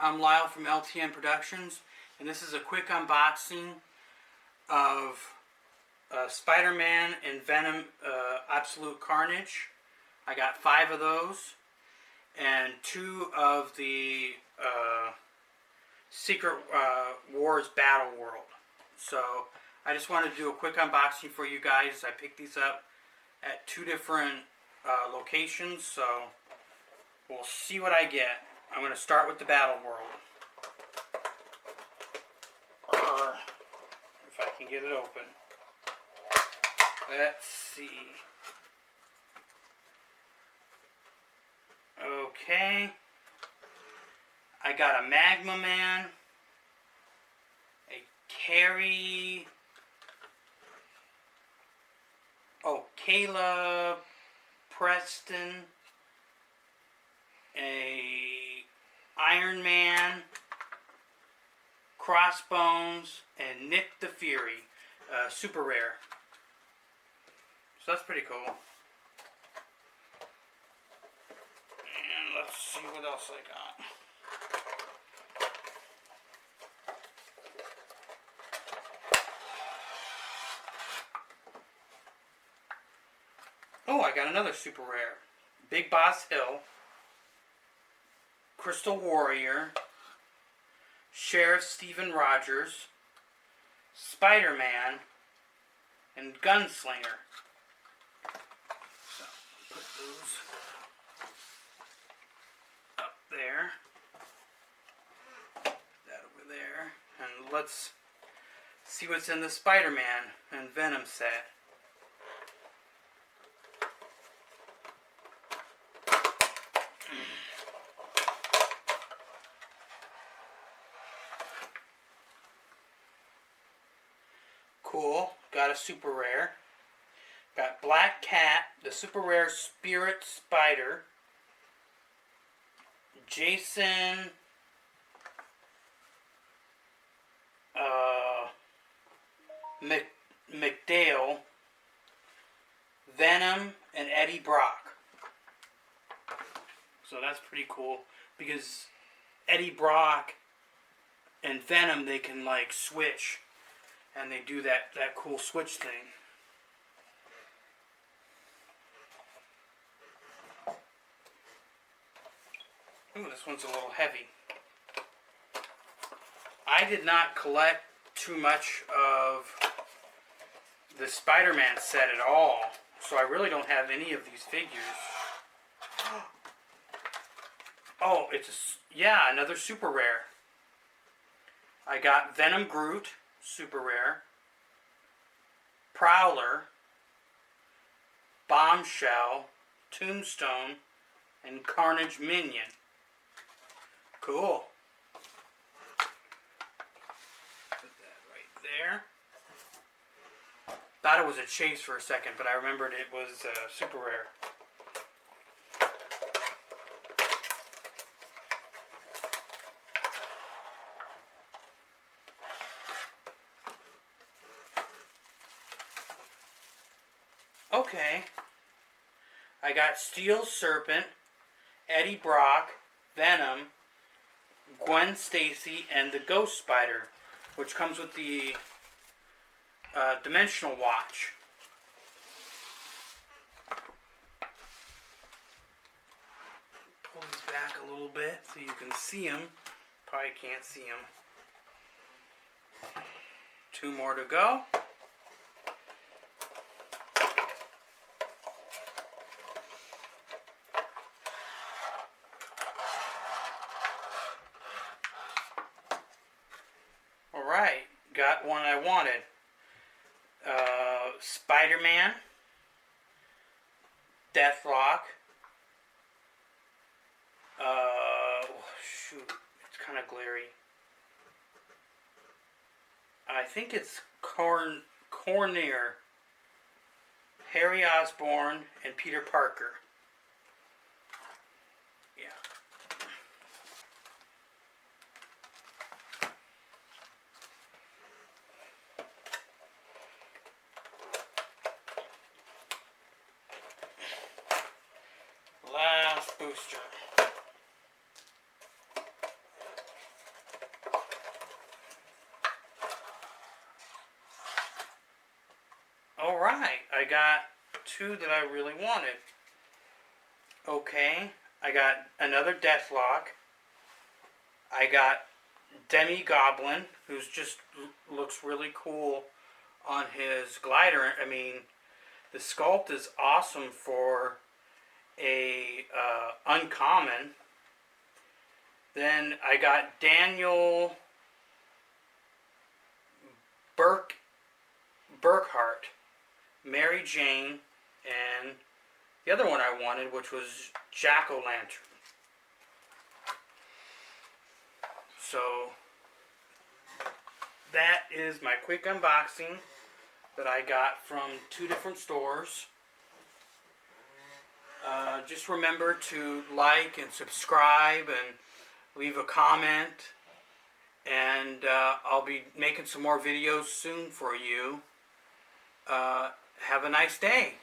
I'm Lyle from LTN Productions, and this is a quick unboxing of Spider-Man and Venom Absolute Carnage. I got 5 of those, and 2 of the Secret Wars Battle World. So I just wanted to do a quick unboxing for you guys. I picked these up at 2 different locations, so we'll see what I get. I'm going to start with the Battle World. If I can get it open. Let's see. Okay. I got a Magma Man, a Carrie, Kayla Preston, a Iron Man, Crossbones, and Nick the Fury, super rare. So that's pretty cool. And let's see what else I got. Oh, I got another super rare. Big Boss Hill, Crystal Warrior, Sheriff Stephen Rogers, Spider-Man, and Gunslinger. So, put those up there. Put that over there. And let's see what's in the Spider-Man and Venom set. Cool. Got a super rare. Got Black Cat, the super rare Spirit Spider. Jason McDale, Venom, and Eddie Brock. So that's pretty cool because Eddie Brock and Venom, they can like switch. And they do that cool switch thing. Ooh, this one's a little heavy. I did not collect too much of the Spider-Man set at all, so I really don't have any of these figures. Oh, another super rare. I got Venom Groot, super rare, Prowler, Bombshell, Tombstone, and Carnage Minion. Cool. Put that right there. Thought it was a chase for a second, but I remembered it was super rare. Okay, I got Steel Serpent, Eddie Brock, Venom, Gwen Stacy, and the Ghost Spider, which comes with the Dimensional Watch. Pull these back a little bit so you can see them. Probably can't see them. 2 more to go. Alright, got one I wanted. Spider-Man, Deathlock, shoot, it's kind of glary. I think it's Cornier, Harry Osborn, and Peter Parker. Yeah. Last booster. Alright, I got 2 that I really wanted. Okay, I got another Deathlock. I got Demi-Goblin, who's just looks really cool on his glider. I mean, the sculpt is awesome for a uncommon. Then I got Daniel Burkhart, Mary Jane, and the other one I wanted, which was Jack-O-Lantern. So that is my quick unboxing that I got from 2 different stores. Just remember to like and subscribe and leave a comment. And I'll be making some more videos soon for you. Have a nice day.